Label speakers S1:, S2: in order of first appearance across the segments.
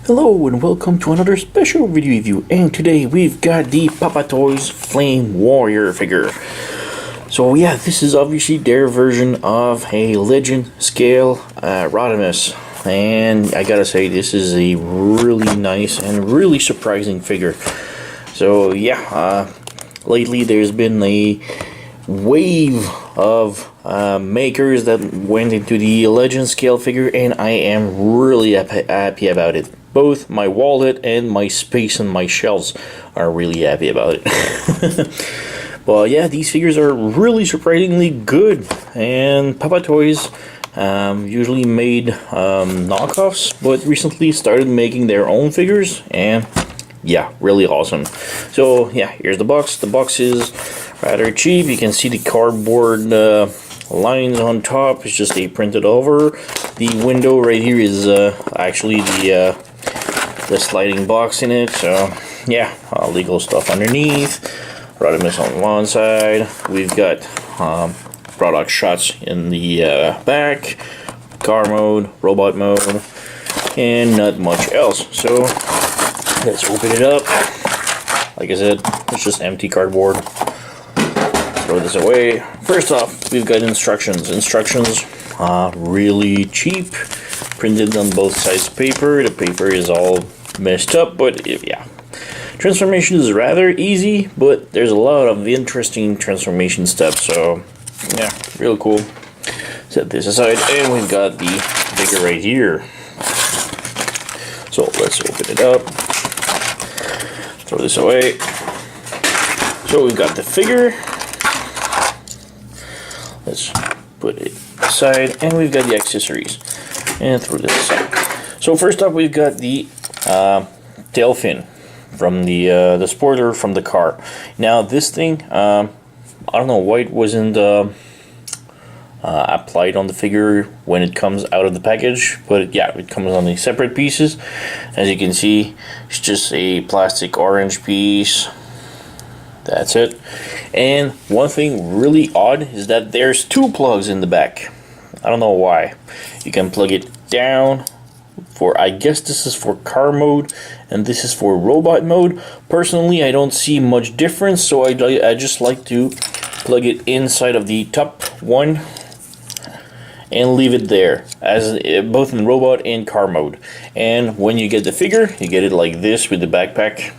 S1: Hello and welcome to another special video review, and today we've got the Papa Toys Flame Warrior figure. So yeah, this is obviously their version of a Legend Scale Rodimus, and I gotta say this is a really nice and really surprising figure. So yeah, lately there's been a wave of makers that went into the Legend Scale figure, and I am really happy about it. Both my wallet and my space and my shelves are really happy about it. But yeah, these figures are really surprisingly good, and Papa Toys usually made knockoffs, but recently started making their own figures, and yeah, really awesome. So yeah, here's the box. The box is rather cheap. You can see the cardboard lines on top. It's just a printed over. The window right here is actually the sliding box in it. So yeah, legal stuff underneath. Rodimus on one side. We've got product shots in the back, car mode, robot mode, and not much else. So let's open it up. Like I said, it's just empty cardboard. Throw this away. First off, we've got instructions. Instructions really cheap, printed on both sides of paper. The paper is all messed up, but yeah. Transformation is rather easy, but there's a lot of interesting transformation steps, so yeah, real cool. Set this aside, and we've got the figure right here. So let's open it up. Throw this away. So we've got the figure. Let's put it aside, and we've got the accessories. And throw this aside. So first up, we've got the tail fin from the spoiler from the car. Now this thing, I don't know why it wasn't applied on the figure when it comes out of the package, but yeah, it comes on these separate pieces. As you can see, it's just a plastic orange piece. That's it. And one thing really odd is that there's two plugs in the back. I don't know why. You can plug it down for, I guess this is for car mode, and this is for robot mode. Personally, I don't see much difference, so I just like to plug it inside of the top one and leave it there, as both in robot and car mode. And when you get the figure, you get it like this with the backpack.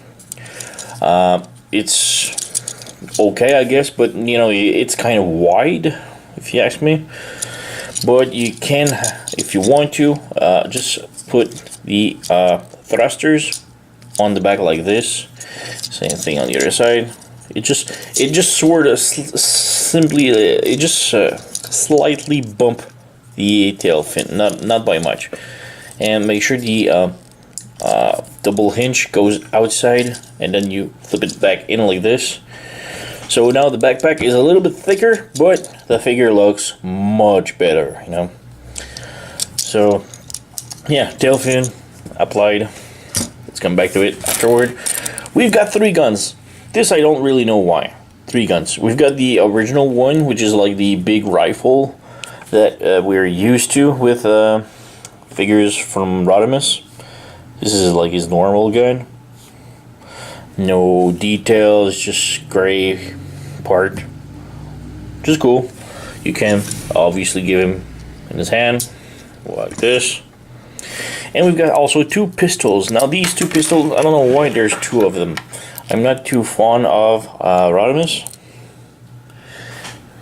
S1: It's okay, I guess, but you know, it's kind of wide, if you ask me. But you can, if you want to, just put the thrusters on the back like this. Same thing on the other side. It just sort of simply, slightly bump the tail fin, not by much. And make sure the double hinge goes outside, and then you flip it back in like this. So now the backpack is a little bit thicker, but the figure looks much better, you know. So yeah, tail fin applied. Let's come back to it afterward. We've got 3 guns. This I don't really know why. 3 guns. We've got the original one, which is like the big rifle that we're used to with figures from Rodimus. This is like his normal gun. No details, just gray part. Just cool. You can obviously give him in his hand like this. And we've got also 2 pistols. Now these 2 pistols, I don't know why there's 2 of them. I'm not too fond of Rodimus.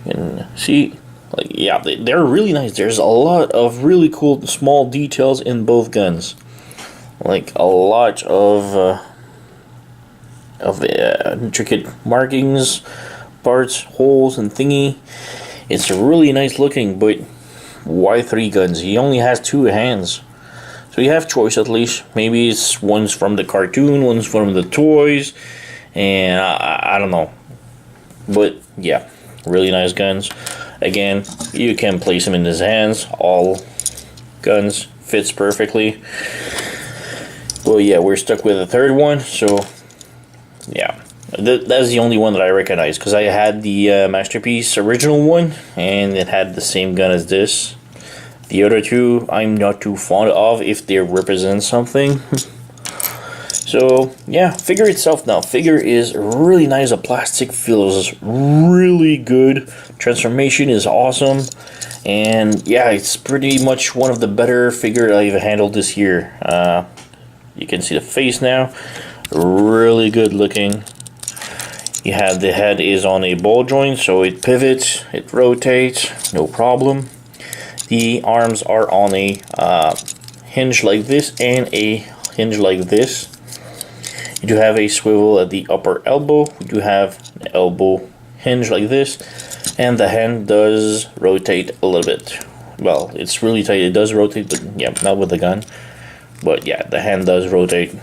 S1: You can see, like, yeah, they're really nice. There's a lot of really cool small details in both guns. Like a lot of intricate markings, parts, holes, and thingy. It's really nice looking, but why 3 guns? He only has 2 hands. So you have choice at least. Maybe it's one's from the cartoon, one's from the toys, and I don't know. But yeah, really nice guns. Again, you can place them in his hands. All guns fits perfectly. Well, yeah, we're stuck with a 3rd one, so yeah. That's the only one that I recognize, because I had the Masterpiece original one, and it had the same gun as this. The other 2, I'm not too fond of if they represent something. So yeah, figure itself now. Figure is really nice. The plastic feels really good. Transformation is awesome. And yeah, it's pretty much one of the better figure I've handled this year. You can see the face now. Really good looking. You have the head is on a ball joint, so it pivots, it rotates, no problem. The arms are on a hinge like this and a hinge like this. You do have a swivel at the upper elbow. You do have an elbow hinge like this, and the hand does rotate a little bit. Well, it's really tight. It does rotate, but yeah, not with the gun. But yeah, the hand does rotate.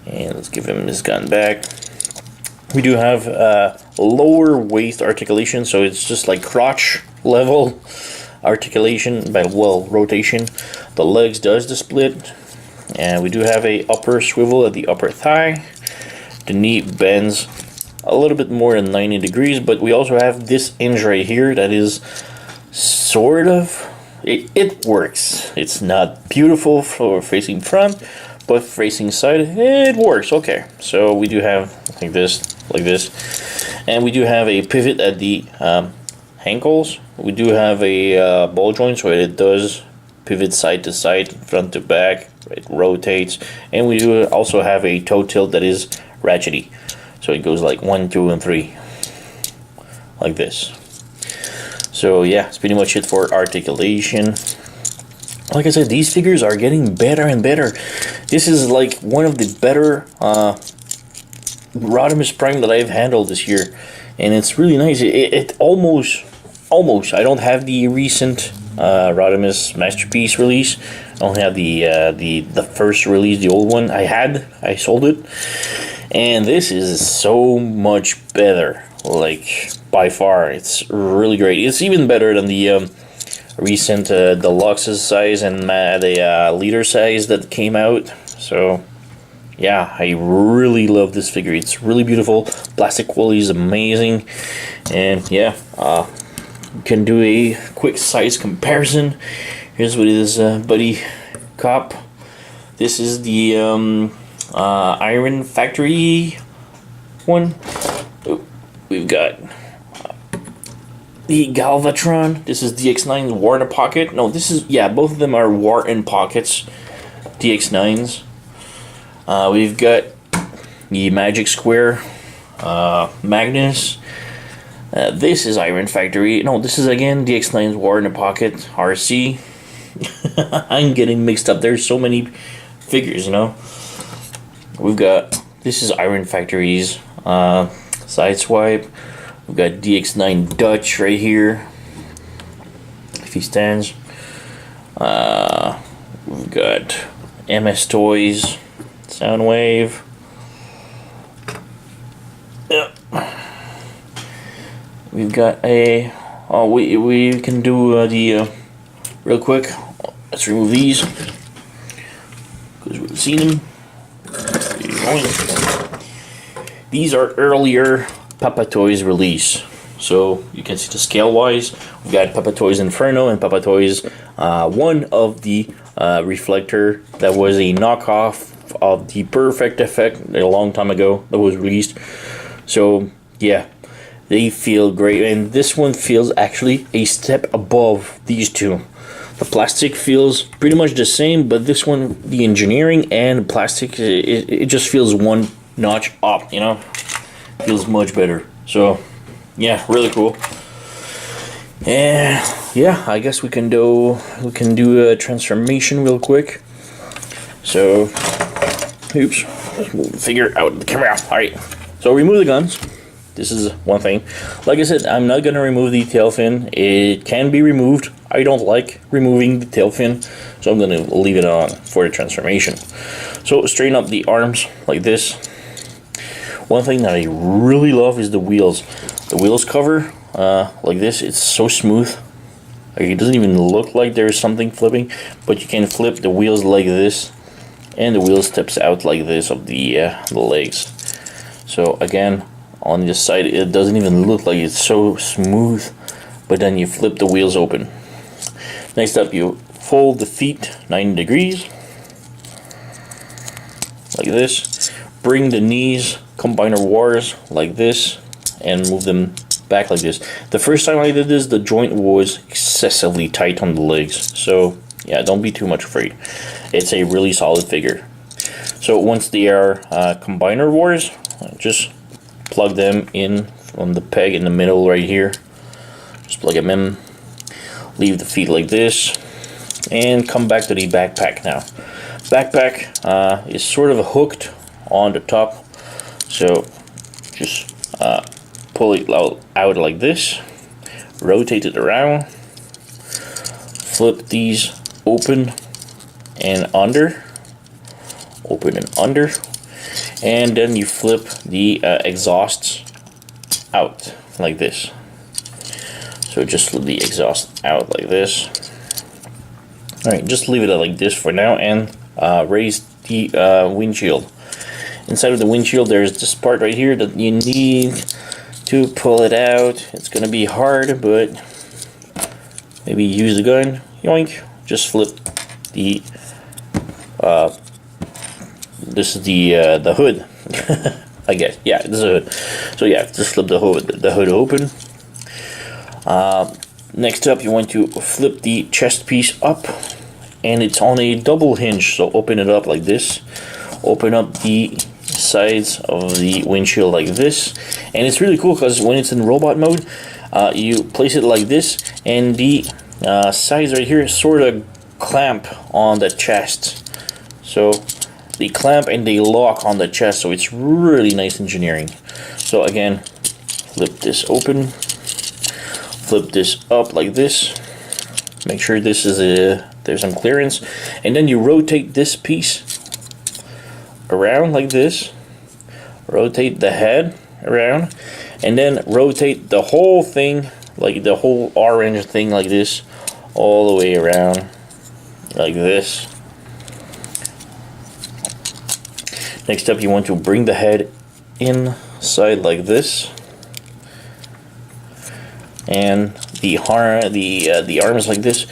S1: And let's give him his gun back. We do have lower waist articulation, so it's just like crotch level articulation, by well, rotation. The legs does the split, and we do have a upper swivel at the upper thigh. The knee bends a little bit more than 90 degrees, but we also have this hinge right here that is sort of, it works. It's not beautiful for facing front, but facing side, it works. Okay, so we do have like this, and we do have a pivot at the ankles. We do have a ball joint, so it does pivot side to side, front to back. It rotates, and we do also have a toe tilt that is ratchety, so it goes like 1, 2, and 3, like this. So yeah, that's pretty much it for articulation. Like I said, these figures are getting better and better. This is like one of the better Rodimus Prime that I've handled this year, and it's really nice. It almost. I don't have the recent Rodimus Masterpiece release. I don't have the first release, the old one. I sold it, and this is so much better. Like by far, it's really great. It's even better than the recent deluxe size and the leader size that came out. So yeah, I really love this figure. It's really beautiful. Plastic quality is amazing, and yeah, can do a quick size comparison. Here's what it is, Buddy Cop. This is the Iron Factory one. Oh, we've got the Galvatron. This is DX9's War in a Pocket. No, this is, yeah, both of them are War in Pockets DX9s. We've got the Magic Square Magnus. This is Iron Factory. No, this is again DX9's War in a Pocket RC. I'm getting mixed up. There's so many figures, you know. We've got, this is Iron Factory's Sideswipe. We've got DX9 Dutch right here, if he stands. We've got MS Toys Soundwave. Yep. We've got a, oh, we can do the real quick. Let's remove these because we've seen them. These are earlier Papa Toys release, so you can see the scale wise. We've got Papa Toys Inferno and Papa Toys, one of the reflector that was a knockoff of the Perfect Effect a long time ago that was released. So yeah, they feel great, and this one feels actually a step above these two. The plastic feels pretty much the same, but this one, the engineering and plastic, it just feels one notch up, you know? Feels much better. So, yeah, really cool. And yeah, I guess we can do a transformation real quick. So, oops, let's move the figure out of the camera. All right, so remove the guns. This is one thing. Like I said, I'm not going to remove the tail fin. It can be removed. I don't like removing the tail fin, so I'm going to leave it on for the transformation. So straighten up the arms like this. One thing that I really love is the wheels. The wheels cover like this. It's so smooth. Like, it doesn't even look like there's something flipping, but you can flip the wheels like this, and the wheel steps out like this of the legs. So again, on this side, it doesn't even look like it's so smooth, but then you flip the wheels open. Next up, you fold the feet 90 degrees. like this. Bring the knees, combiner wires like this, and move them back like this. The first time I did this, the joint was excessively tight on the legs. So yeah, don't be too much afraid. It's a really solid figure. So once they are combiner wires, just plug them in from the peg in the middle right here. Just plug them in. Leave the feet like this. And come back to the backpack now. Backpack is sort of hooked on the top. So just pull it out like this. Rotate it around. Flip these open and under. Open and under. And then you flip the exhausts out like this. So just flip the exhaust out like this. Alright, just leave it like this for now and raise the windshield. Inside of the windshield there's this part right here that you need to pull it out. It's gonna be hard, but maybe use the gun. Yoink. Just flip the this is the hood. I guess. Yeah, this is a hood. So yeah, just flip the hood open. Next up, you want to flip the chest piece up, and it's on a double hinge, so open it up like this. Open up the sides of the windshield like this, and it's really cool because when it's in robot mode, you place it like this, and the sides right here sort of clamp on the chest. So they clamp and they lock on the chest, so it's really nice engineering. So again, flip this open. Flip this up like this. Make sure this is there's some clearance, and then you rotate this piece around like this. Rotate the head around, and then rotate the whole thing, like the whole orange thing, like this, all the way around, like this. Next up, you want to bring the head inside like this. And the arms like this.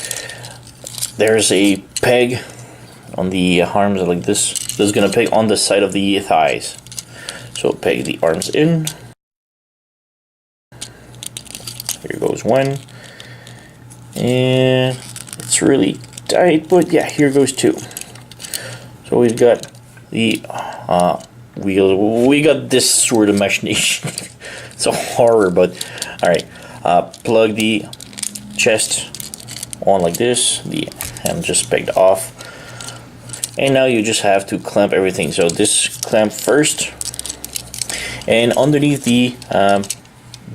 S1: There's a peg on the arms like this. This is gonna peg on the side of the thighs. So peg the arms in. Here goes one. And it's really tight, but yeah, here goes two. So we've got the wheels. We got this sort of machination. It's a horror, but all right. Plug the chest on like this. The hand just pegged off, and now you just have to clamp everything. So this clamp first, and underneath the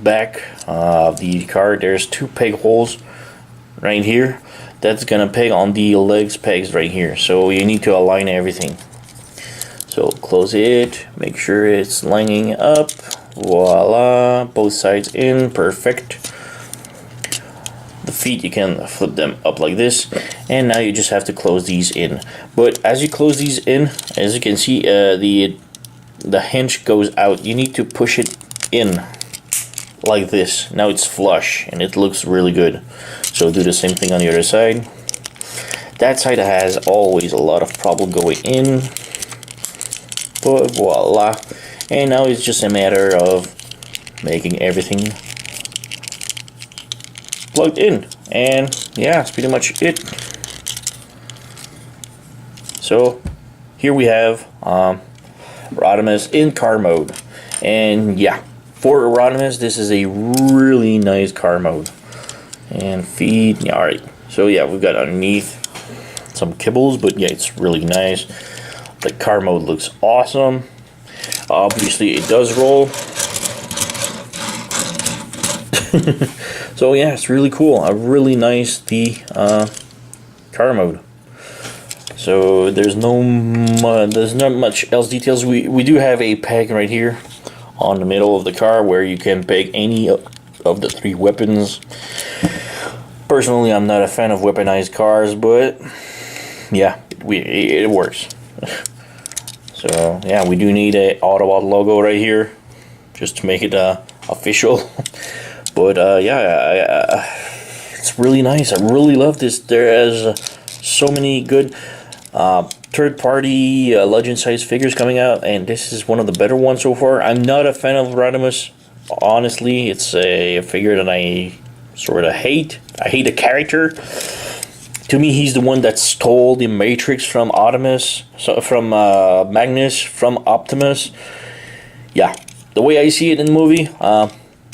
S1: back of the car, there's two peg holes right here. That's gonna peg on the legs pegs right here. So you need to align everything. So close it. Make sure it's lining up. Voila, both sides in, perfect. The feet, you can flip them up like this, and now you just have to close these in. But as you close these in, as you can see, the hinge goes out. You need to push it in like this. Now it's flush, and it looks really good. So do the same thing on the other side. That side has always a lot of problem going in, but voila. And now it's just a matter of making everything plugged in. And yeah, that's pretty much it. So here we have Rodimus in car mode. And yeah, for Rodimus, this is a really nice car mode. And feed, yeah, alright. So yeah, we've got underneath some kibbles, but yeah, it's really nice. The car mode looks awesome. Obviously it does roll. So yeah, it's really cool. A really nice car mode. So there's not much else details. We do have a peg right here on the middle of the car where you can peg any of the three weapons. Personally, I'm not a fan of weaponized cars, but yeah, it works. So yeah, we do need a Autobot logo right here just to make it official. But yeah, it's really nice. I really love this. There is so many good third-party legend size figures coming out, and this is one of the better ones so far. I'm not a fan of Rodimus. Honestly, it's a figure that I sort of hate. I hate the character. To me, he's the one that stole the Matrix from Magnus, from Optimus. Yeah, the way I see it in the movie,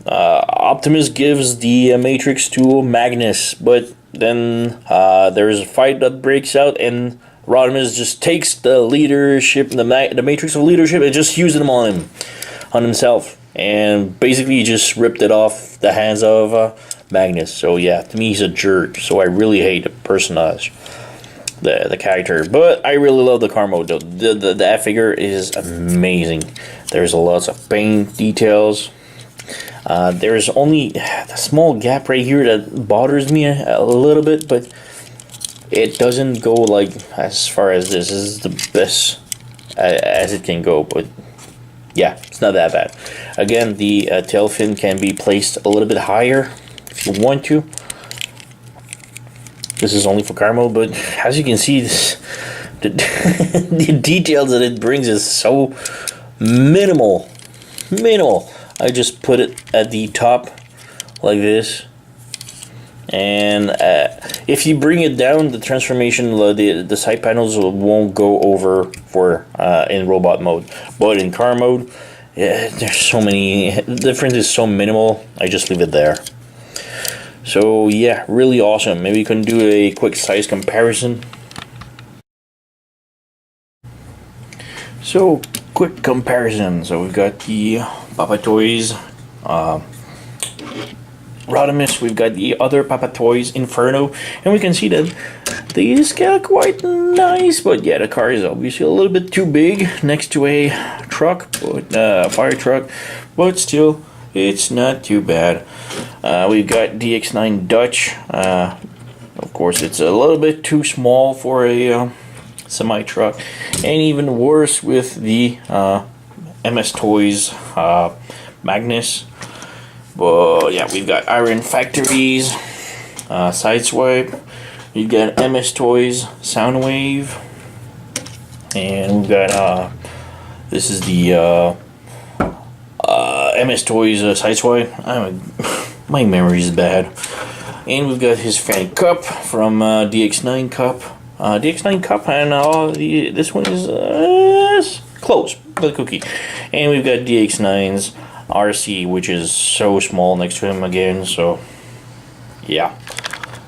S1: Optimus gives the Matrix to Magnus, but then there's a fight that breaks out, and Rodimus just takes the leadership, the Matrix of leadership, and just uses them on himself, and basically just ripped it off the hands of Magnus. So yeah, to me he's a jerk. So I really hate the personage, the character. But I really love the car mode though. That figure is amazing. There's lots of paint details. There's only a small gap right here that bothers me a little bit, but it doesn't go like as far as this. This is the best as it can go, but yeah, it's not that bad. Again, the tail fin can be placed a little bit higher if you want to. This is only for car mode, but as you can see, the details that it brings is so minimal. I just put it at the top like this, and if you bring it down, the transformation, the side panels won't go over for in robot mode, but in car mode, yeah, there's so many. The difference is so minimal. I just leave it there. So yeah, really awesome. Maybe you can do a quick size comparison. So quick comparison. So we've got the Papa Toys Rodimus, we've got the other Papa Toys Inferno, and we can see that they scale quite nice, but yeah, the car is obviously a little bit too big next to a truck, but fire truck, but still, it's not too bad. We've got DX9 Dutch. Of course, it's a little bit too small for a semi-truck, and even worse with the MS Toys Magnus. But yeah, we've got Iron Factories, Sideswipe. We've got MS Toys Soundwave, and we've got this is the MS Toys Sideswipe. My memory is bad. And we've got his fan cup from DX9 Cup. DX9 Cup, and this one is close, but a cookie. And we've got DX9's RC, which is so small next to him again. So yeah,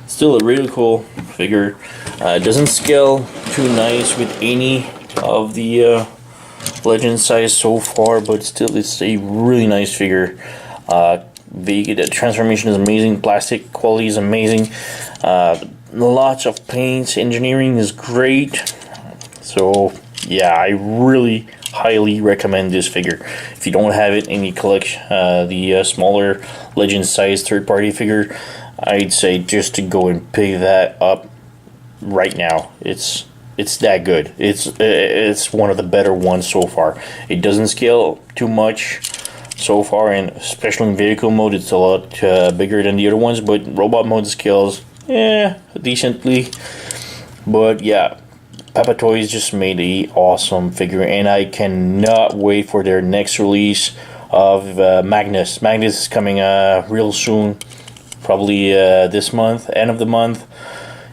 S1: still a really cool figure. Doesn't scale too nice with any of the legend size so far, but still it's a really nice figure. The transformation is amazing, plastic quality is amazing, lots of paints, engineering is great. So yeah, I really highly recommend this figure. If you don't have it and you collect the smaller legend size third-party figure, I'd say just to go and pick that up right now. It's that good. It's one of the better ones so far. It doesn't scale too much so far, and especially in vehicle mode, it's a lot bigger than the other ones. But robot mode scales, decently. But yeah, Papa Toys just made a awesome figure, and I cannot wait for their next release of Magnus. Magnus is coming real soon, probably this month, end of the month,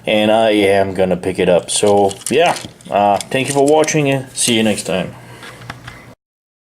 S1: and I am gonna pick it up. So yeah, thank you for watching, and see you next time.